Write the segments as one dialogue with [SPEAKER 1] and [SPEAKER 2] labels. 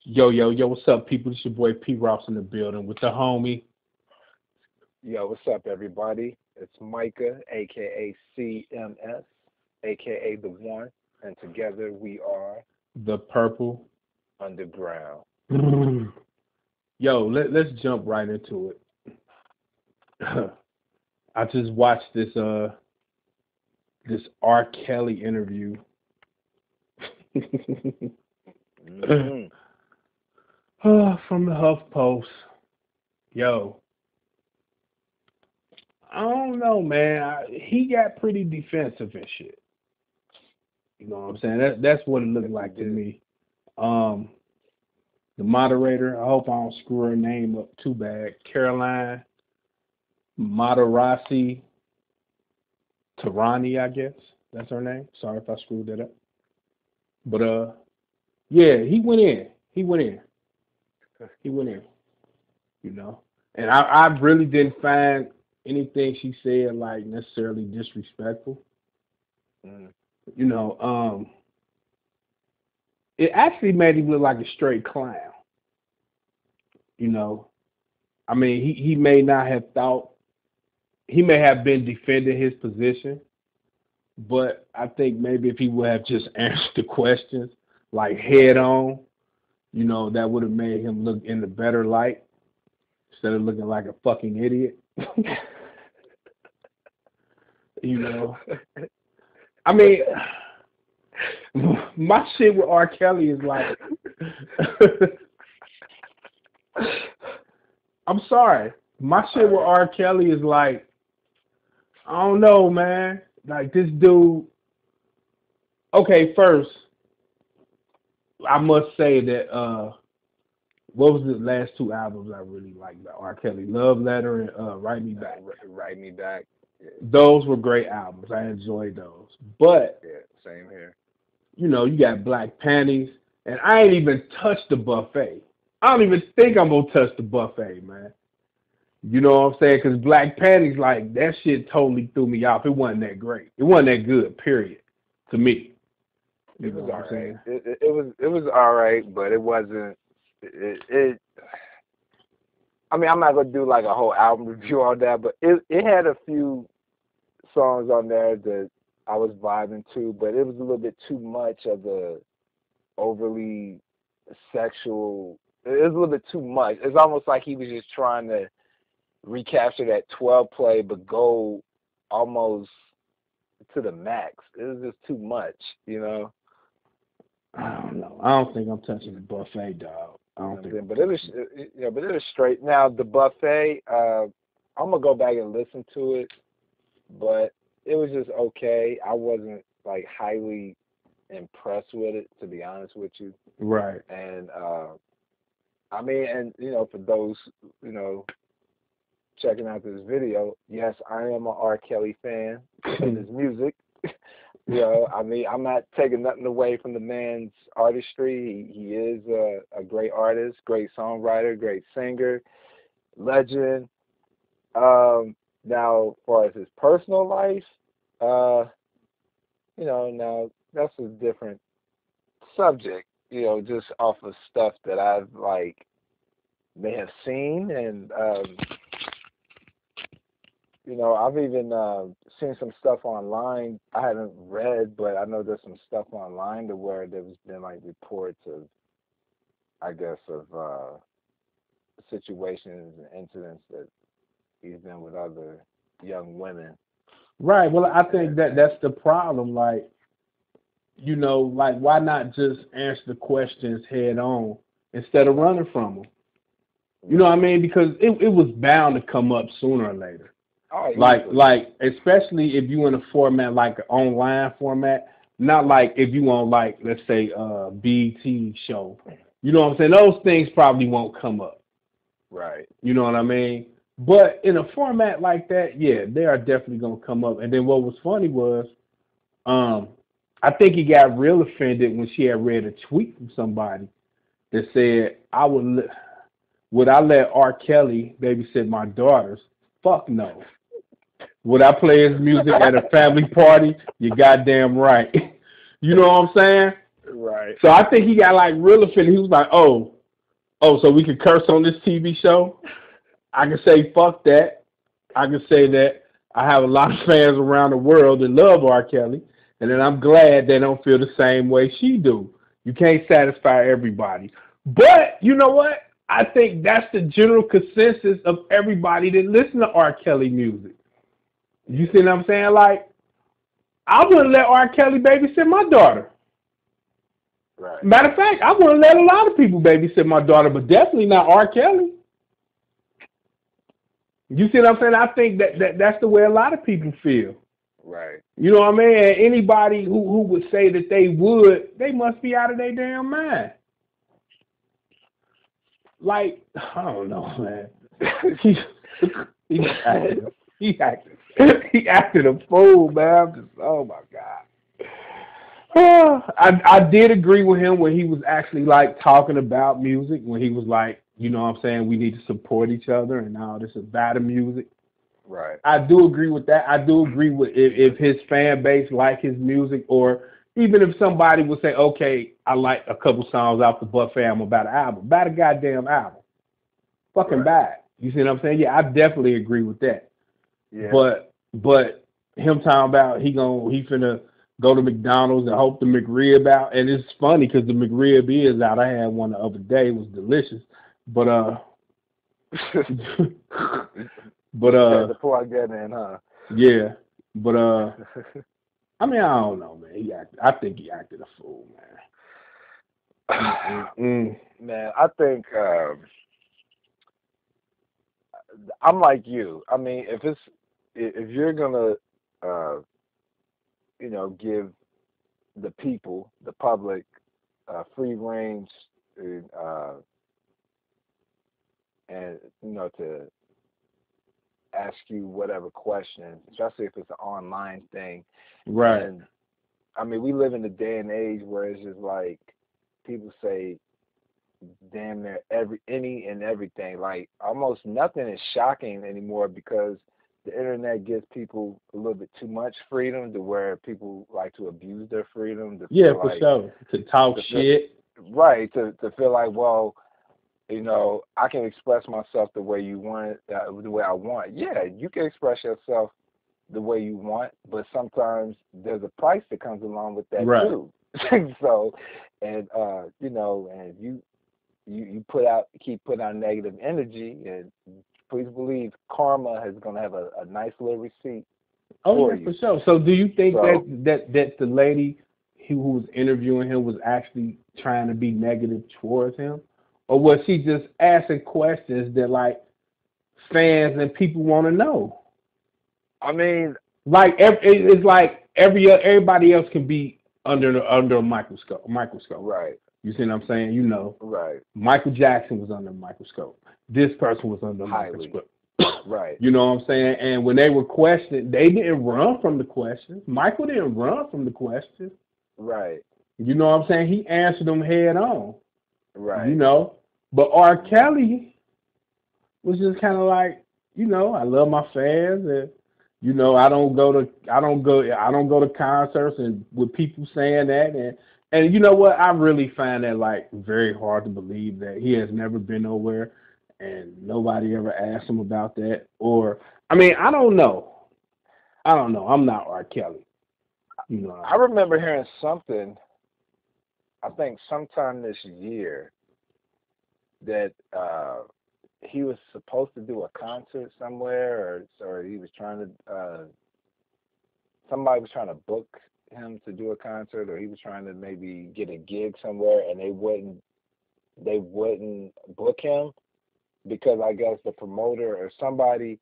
[SPEAKER 1] Yo, yo, yo, what's up, people? It's your boy P. Ross in the building with the homie,
[SPEAKER 2] Yo, what's up, everybody? It's Micah, aka CMS, aka The One, and together we are
[SPEAKER 1] the purple.
[SPEAKER 2] Underground.
[SPEAKER 1] Yo, let's jump right into it. I just watched this R. Kelly interview.
[SPEAKER 2] Hmm
[SPEAKER 1] From the HuffPost. Yo, I don't know, man. He got pretty defensive and shit. You know what I'm saying? That's what it
[SPEAKER 2] Yes,
[SPEAKER 1] looked
[SPEAKER 2] we
[SPEAKER 1] like to
[SPEAKER 2] did.
[SPEAKER 1] me. Um, the moderator, I hope I don't screw her name up too bad. Caroline Modarressy-Tehrani, I guess that's her name. Sorry if I screwed that up. But yeah, he went in. He went in. He went in. You know, and I really didn't find anything she said like necessarily disrespectful.
[SPEAKER 2] Mm.
[SPEAKER 1] You know, it actually made him look like a straight clown. You know, I mean, he may not have thought he may have been defending his position, but I think maybe if he would have just answered the questions like head
[SPEAKER 2] Right.
[SPEAKER 1] on, that would have made him look in the better light instead of looking like a fucking idiot. you know, I mean, my shit with R. Kelly is like, I'm sorry, my shit with
[SPEAKER 2] All
[SPEAKER 1] R. Kelly is like, I don't know, man. Like this dude. Okay, first, I must say that what was the last two albums I really liked by R. Kelly? Love Letter and Write Me Back.
[SPEAKER 2] Write me back. Yeah,
[SPEAKER 1] Those were great albums. I enjoyed those. But,
[SPEAKER 2] yeah, same here.
[SPEAKER 1] you got Black Panties, and I ain't even touched the buffet. I don't even think I'm gonna touch the buffet, man. You know what I'm saying? Because Black Panties, like, that shit totally threw me off. It wasn't that great. It wasn't that good, period, to me. You
[SPEAKER 2] It
[SPEAKER 1] know
[SPEAKER 2] was
[SPEAKER 1] what
[SPEAKER 2] all
[SPEAKER 1] I'm
[SPEAKER 2] right.
[SPEAKER 1] saying?
[SPEAKER 2] It was all right, but it wasn't. It. I mean, I'm not gonna do like a whole album review on that, but it had a few songs on there that I was vibing to, but it was a little bit too much of the overly sexual. It was a little bit too much. It's almost like he was just trying to recapture that 12 play, but go almost to the max. It was just too much, you know.
[SPEAKER 1] I don't know. I don't think I'm touching the buffet, dog. I
[SPEAKER 2] You know
[SPEAKER 1] don't
[SPEAKER 2] what I'm
[SPEAKER 1] think
[SPEAKER 2] saying?
[SPEAKER 1] I'm
[SPEAKER 2] But it was,
[SPEAKER 1] touching
[SPEAKER 2] but it was straight. Now the buffet, I'm gonna go back and listen to it, but it was just okay. I wasn't like highly impressed with it, to be honest with you.
[SPEAKER 1] it. Right.
[SPEAKER 2] And I mean, and for those you know checking out this video, yes, I am a R. Kelly fan of his music. I mean, I'm not taking nothing away from the man's artistry. He is a great artist, great songwriter, great singer, legend. Now, as far as his personal life, uh, now that's a different subject. Just off of stuff that I've like may have seen, and I've even seen some stuff online. I haven't read, but I know there's some stuff online to where there's been like reports of, I guess, of situations and incidents that he's been with other young women.
[SPEAKER 1] Right. Well, I think
[SPEAKER 2] And
[SPEAKER 1] that that's the problem. Like, like why not just answer the questions head on instead of running from them? You know what I
[SPEAKER 2] right.
[SPEAKER 1] mean? Because it was bound to come up sooner or later.
[SPEAKER 2] Oh, easily.
[SPEAKER 1] Like especially if you in a format like an online format, not like if you on like let's say BT show. You know what I'm saying? Those things probably won't come up.
[SPEAKER 2] Right.
[SPEAKER 1] You know what I mean? But in a format like that, yeah, they are definitely gonna come up. And then what was funny was, um, I think he got real offended when she had read a tweet from somebody that said, would I let R. Kelly babysit my daughters? Fuck no. Would I play his music at a family party? You goddamn right. You know what I'm saying?
[SPEAKER 2] Right.
[SPEAKER 1] So I think he got like real offended. He was like, so we can curse on this TV show? I can say fuck that. I can say that I have a lot of fans around the world that love R. Kelly, and then I'm glad they don't feel the same way she do. You can't satisfy everybody. But you know what? I think that's the general consensus of everybody that listen to R. Kelly music. You see what I'm saying? Like, I wouldn't let R. Kelly babysit my daughter.
[SPEAKER 2] Right.
[SPEAKER 1] Matter of fact, I wouldn't let a lot of people babysit my daughter, but definitely not R. Kelly. You see what I'm saying? I think that's the way a lot of people feel.
[SPEAKER 2] Right.
[SPEAKER 1] You know what I mean? And anybody who would say that they would, they must be out of their damn mind. Like, I don't know, man. he, he acted, he acted, he acted a fool, man. I'm just, oh my god. I did agree with him when he was actually like talking about music, when he was like, you know what I'm saying, we need to support each other and all this about the music.
[SPEAKER 2] Right.
[SPEAKER 1] I do agree with that. I do agree with if his fan base like his music, or even if somebody would say, okay, I like a couple songs off the Buffet, I'm about an album. About a goddamn album. Fucking
[SPEAKER 2] Right.
[SPEAKER 1] bad. You see what I'm saying? Yeah, I definitely agree with that.
[SPEAKER 2] Yeah.
[SPEAKER 1] But him talking about he finna go to McDonald's and hope the McRib out, and it's funny because the McRib is out. I had one the other day, it was delicious, but but
[SPEAKER 2] Had to plug that in, huh?
[SPEAKER 1] yeah, but I mean I don't know, man. I think he acted a fool, man.
[SPEAKER 2] Man, I think I'm like you. I mean, if you're gonna give the people, the public, free range, uh, and to ask you whatever question, especially if it's an online thing.
[SPEAKER 1] Right.
[SPEAKER 2] And I mean, we live in a day and age where it's just like people say damn near any and everything. Like almost nothing is shocking anymore because the internet gives people a little bit too much freedom to where people like to abuse their freedom. To
[SPEAKER 1] Yeah,
[SPEAKER 2] feel
[SPEAKER 1] for
[SPEAKER 2] like,
[SPEAKER 1] sure. To talk shit.
[SPEAKER 2] Right. To feel like, well, I can express myself the way you want, the way I want. Yeah, you can express yourself the way you want, but sometimes there's a price that comes along with that
[SPEAKER 1] Right.
[SPEAKER 2] too. So, and and you keep putting out negative energy, and please believe karma is going to have a nice little receipt for you.
[SPEAKER 1] For sure. So do you think
[SPEAKER 2] So,
[SPEAKER 1] that the lady who was interviewing him was actually trying to be negative towards him? Or was she just asking questions that like fans and people want to know?
[SPEAKER 2] I mean,
[SPEAKER 1] Like it's like everybody else can be under a microscope.
[SPEAKER 2] right,
[SPEAKER 1] You see what I'm saying? You know,
[SPEAKER 2] right,
[SPEAKER 1] Michael Jackson was under a microscope. This person was under a
[SPEAKER 2] highly,
[SPEAKER 1] microscope.
[SPEAKER 2] right,
[SPEAKER 1] You know what I'm saying? And when they were questioned, they didn't run from the questions. Michael didn't run from the questions.
[SPEAKER 2] right,
[SPEAKER 1] You know what I'm saying? He answered them head on. You
[SPEAKER 2] right,
[SPEAKER 1] know, but R. Kelly was just kind of like, I love my fans, and I don't go to concerts and with people saying that, and you know what? I really find that like very hard to believe that he has never been nowhere, and nobody ever asked him about that. Or I mean, I don't know. I'm not R. Kelly.
[SPEAKER 2] I remember hearing something, I think sometime this year, that he was supposed to do a concert somewhere, or he was trying to, somebody was trying to book him to do a concert, or he was trying to maybe get a gig somewhere, and they wouldn't book him because I guess the promoter or somebody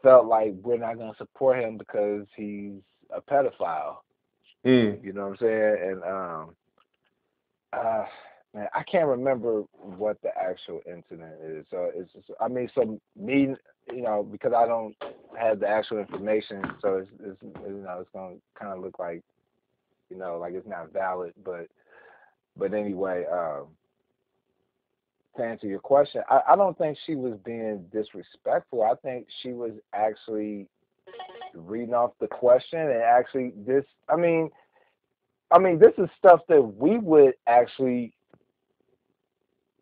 [SPEAKER 2] felt like we're not going to support him because he's a pedophile. You know what I'm saying? And man, I can't remember what the actual incident is. So it's just, I mean, so me, because I don't have the actual information, so it's it's going to kind of look like like it's not valid. But anyway, to answer your question, I don't think she was being disrespectful. I think she was actually reading off the question and actually this. I mean, I mean, this is stuff that we would actually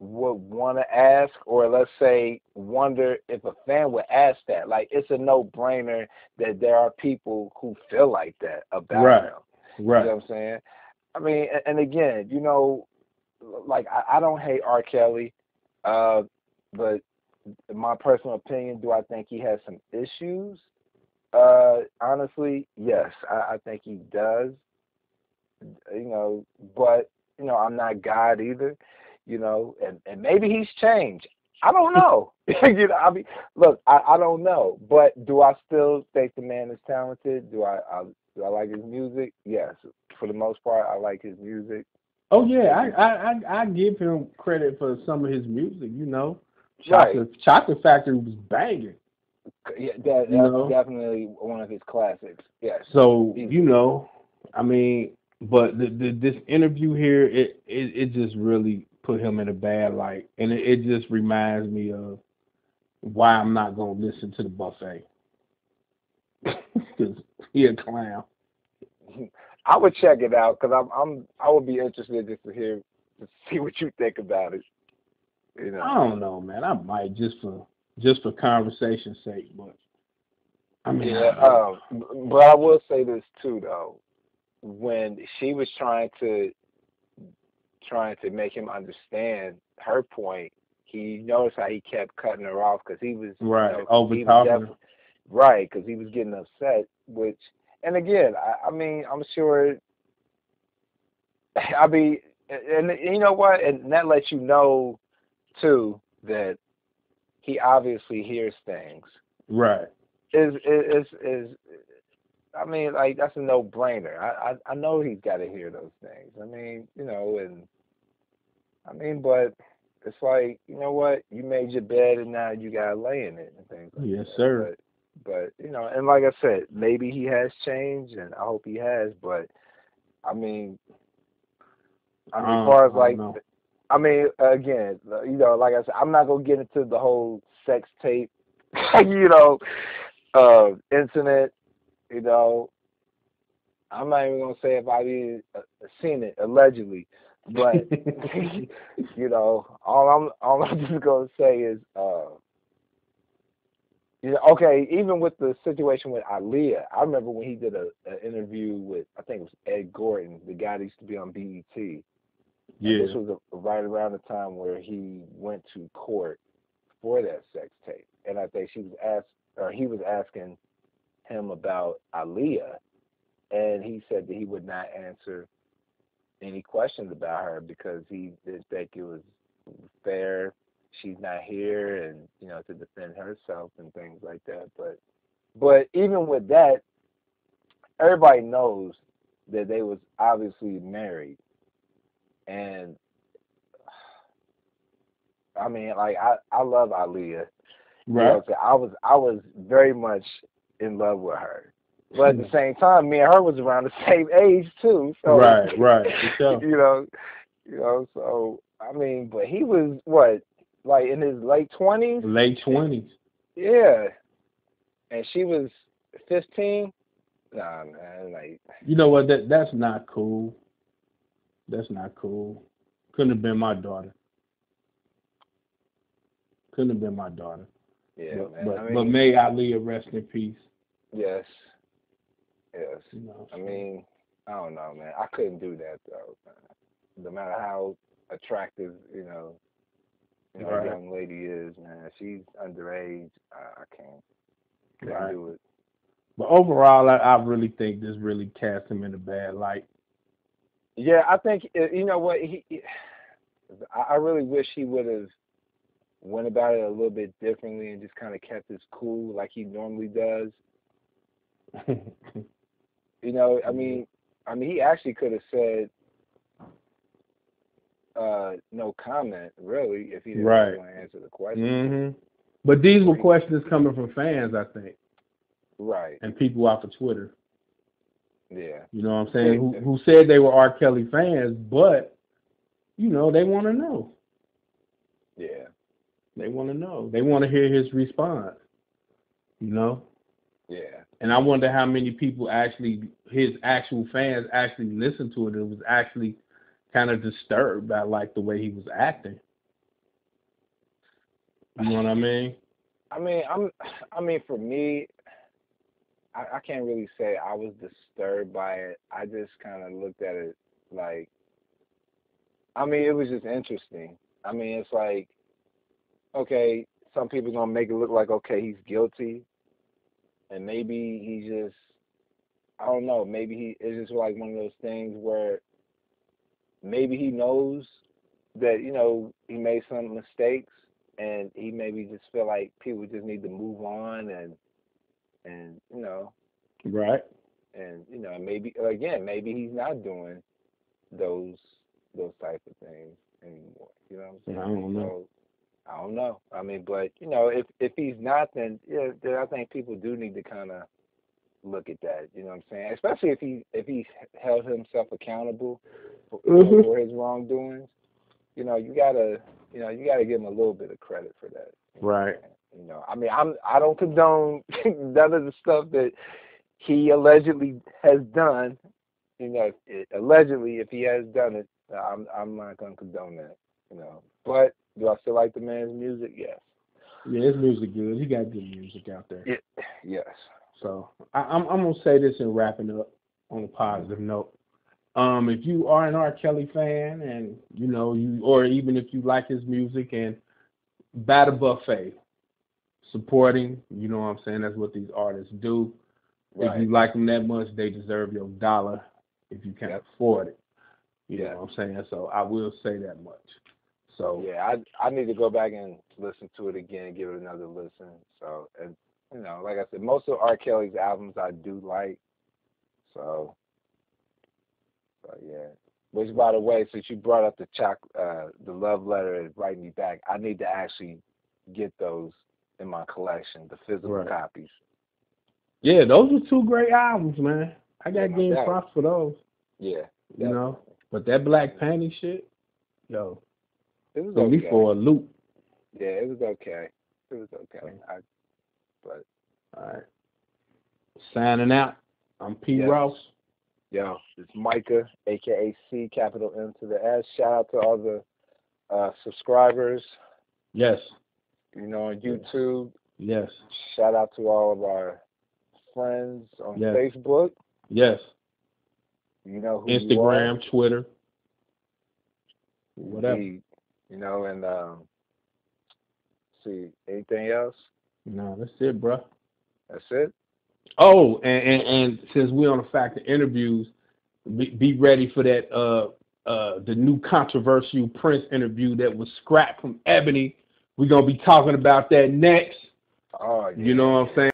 [SPEAKER 2] would want to ask, or let's say wonder if a fan would ask that. Like, it's a no-brainer that there are people who feel like that about
[SPEAKER 1] Right,
[SPEAKER 2] him. You know
[SPEAKER 1] right,
[SPEAKER 2] what I'm saying? I mean, and again, like I don't hate R. Kelly, uh, but in my personal opinion, do I think he has some issues? Honestly, yes, I think he does. But I'm not God either. And maybe he's changed. I don't know. I mean, look, I don't know, but do I still think the man is talented? Do I like his music? Yes, for the most part, I like his music.
[SPEAKER 1] Oh yeah,
[SPEAKER 2] Maybe
[SPEAKER 1] I give him credit for some of his music.
[SPEAKER 2] right.
[SPEAKER 1] Chocolate Factory was banging.
[SPEAKER 2] Yeah,
[SPEAKER 1] You
[SPEAKER 2] that's
[SPEAKER 1] know,
[SPEAKER 2] definitely one of his classics. Yes,
[SPEAKER 1] so
[SPEAKER 2] easily.
[SPEAKER 1] I mean, but this interview here, it just really put him in a bad light, and it just reminds me of why I'm not gonna listen to the buffet because he a clown.
[SPEAKER 2] I would check it out because I would be interested just to see what you think about it. You
[SPEAKER 1] I
[SPEAKER 2] know.
[SPEAKER 1] don't know, man. I might just for conversation's sake, but I mean,
[SPEAKER 2] Yeah. But I will say this too, though. When she was trying to make him understand her point, he noticed how he kept cutting her off because he was,
[SPEAKER 1] right,
[SPEAKER 2] because
[SPEAKER 1] over
[SPEAKER 2] he was
[SPEAKER 1] talking.
[SPEAKER 2] definitely right because he was getting upset. Which, and again, I mean, I'm sure. I mean, and you know what, and that lets you know too that he obviously hears things.
[SPEAKER 1] Right.
[SPEAKER 2] Is I mean, like that's a no brainer. I know he's got to hear those things. I mean, and I mean, but it's like, you know what? You made your bed and now you gotta lay in it and things like
[SPEAKER 1] Yes,
[SPEAKER 2] that.
[SPEAKER 1] sir.
[SPEAKER 2] But and like I said, maybe he has changed, and I hope he has. But I mean, as far as
[SPEAKER 1] I don't
[SPEAKER 2] like,
[SPEAKER 1] know.
[SPEAKER 2] I mean, again, like I said, I'm not gonna get into the whole sex tape, incident. You know, I'm not even gonna say if I've even seen it allegedly, but all I'm just gonna say is, okay. Even with the situation with Aaliyah, I remember when he did an interview with, I think it was Ed Gordon, the guy that used to be on BET, and this
[SPEAKER 1] Yeah.
[SPEAKER 2] was right around the time where he went to court for that sex tape, and I think he was asking him about Aaliyah, and he said that he would not answer any questions about her because he didn't think it was fair. She's not here, and to defend herself and things like that. But even with that, everybody knows that they was obviously married, and I mean, like I love Aaliyah. You know
[SPEAKER 1] Right.
[SPEAKER 2] what I'm saying? I was very much in love with her. But at the same time, me and her was around the same age too. So
[SPEAKER 1] Right. Right. For sure.
[SPEAKER 2] you know, so I mean, but he was what, like in his late 20s?
[SPEAKER 1] Late 20s.
[SPEAKER 2] Yeah. And she was 15? Nah, man, like
[SPEAKER 1] You know what? That's not cool. That's not cool. Couldn't have been my daughter. Couldn't have been my daughter.
[SPEAKER 2] yeah,
[SPEAKER 1] But
[SPEAKER 2] man. I
[SPEAKER 1] but but
[SPEAKER 2] mean,
[SPEAKER 1] may Aaliyah rest in peace.
[SPEAKER 2] yes. Yes. I
[SPEAKER 1] So.
[SPEAKER 2] mean, I don't know, man. I couldn't do that though, man. No matter how attractive, a
[SPEAKER 1] Right.
[SPEAKER 2] young lady is, man. If she's underage, I couldn't
[SPEAKER 1] Right.
[SPEAKER 2] do it.
[SPEAKER 1] But overall, I really think this really cast him in a bad light.
[SPEAKER 2] Yeah, I think you know what I really wish he would have went about it a little bit differently and just kind of kept his cool like he normally does.
[SPEAKER 1] Yeah.
[SPEAKER 2] I mean, he actually could have said no comment really if he didn't really
[SPEAKER 1] Right.
[SPEAKER 2] want to answer the question,
[SPEAKER 1] But these were
[SPEAKER 2] or he
[SPEAKER 1] questions coming from fans, I think,
[SPEAKER 2] right,
[SPEAKER 1] and people off of Twitter.
[SPEAKER 2] yeah,
[SPEAKER 1] You know what I'm saying?
[SPEAKER 2] see,
[SPEAKER 1] Who said they were R. Kelly fans, but they want to know.
[SPEAKER 2] yeah,
[SPEAKER 1] They want to know. They want to hear his response. You know.
[SPEAKER 2] Yeah.
[SPEAKER 1] And I wonder how many people actually, his actual fans actually listened to it. It was actually kind of disturbed by like the way he was acting. You know what I mean?
[SPEAKER 2] I mean, for me, I can't really say I was disturbed by it. I just kind of looked at it like, I mean, it was just interesting. I mean, it's like, okay, some people gonna make it look like, okay, he's guilty, and maybe he just, I don't know, maybe he it's just like one of those things where maybe he knows that he made some mistakes, and he maybe just feel like people just need to move on, and
[SPEAKER 1] Right.
[SPEAKER 2] maybe again, maybe he's not doing those type of things anymore. You know what
[SPEAKER 1] Yeah, I
[SPEAKER 2] I'm saying?
[SPEAKER 1] don't know.
[SPEAKER 2] So I don't know. I mean, but if he's not, then yeah, then I think people do need to kind of look at that. You know what I'm saying? Especially if he held himself accountable for,
[SPEAKER 1] Mhm.
[SPEAKER 2] for his wrongdoings. You gotta give him a little bit of credit for that. You know what I'm
[SPEAKER 1] Right.
[SPEAKER 2] saying? I mean, I don't condone none of the stuff that he allegedly has done. Allegedly, if he has done it, I'm not gonna condone that. But do I still like the man's music? Yes.
[SPEAKER 1] Yeah, his music good. He got good music out there.
[SPEAKER 2] It, yes.
[SPEAKER 1] So I'm gonna say this and wrapping up on a positive note. If you are an R. Kelly fan, and or even if you like his music, and buy the buffet, supporting, you know what I'm saying? That's what these artists do. If
[SPEAKER 2] Right.
[SPEAKER 1] you like them that much, they deserve your dollar. If you can't
[SPEAKER 2] Yep.
[SPEAKER 1] afford it, you
[SPEAKER 2] Yeah.
[SPEAKER 1] know what I'm saying. So I will say that much. So
[SPEAKER 2] Yeah. I need to go back and listen to it again and give it another listen. So, and like I said, most of R. Kelly's albums I do like. So, yeah. Which, by the way, since you brought up the love letter and write me back, I need to actually get those in my collection, the physical
[SPEAKER 1] right.
[SPEAKER 2] copies.
[SPEAKER 1] Yeah, those are two great albums, man. I
[SPEAKER 2] Yeah,
[SPEAKER 1] got
[SPEAKER 2] no
[SPEAKER 1] game
[SPEAKER 2] doubt.
[SPEAKER 1] props for those.
[SPEAKER 2] Yeah,
[SPEAKER 1] You know,
[SPEAKER 2] definitely.
[SPEAKER 1] but that Black Panty shit, yo,
[SPEAKER 2] It was
[SPEAKER 1] threw me
[SPEAKER 2] okay.
[SPEAKER 1] for a loop.
[SPEAKER 2] Yeah, it was okay. It was
[SPEAKER 1] So,
[SPEAKER 2] okay. But
[SPEAKER 1] all right, signing out. I'm P.
[SPEAKER 2] yes,
[SPEAKER 1] Ross.
[SPEAKER 2] yo, it's Micah, aka C, capital M to the S. Shout out to all the subscribers.
[SPEAKER 1] Yes.
[SPEAKER 2] On
[SPEAKER 1] Yes.
[SPEAKER 2] YouTube.
[SPEAKER 1] Yes.
[SPEAKER 2] Shout out to all of our friends on
[SPEAKER 1] Yes.
[SPEAKER 2] Facebook.
[SPEAKER 1] Yes.
[SPEAKER 2] You know who you are.
[SPEAKER 1] Instagram, Twitter, whatever.
[SPEAKER 2] Indeed. And see, anything else?
[SPEAKER 1] No, that's it, bro.
[SPEAKER 2] That's it?
[SPEAKER 1] Oh, and since we're on the fact of interviews, be ready for that the new controversial Prince interview that was scrapped from Ebony. We're gonna be talking about that next.
[SPEAKER 2] Oh, yeah.
[SPEAKER 1] You know what I'm saying?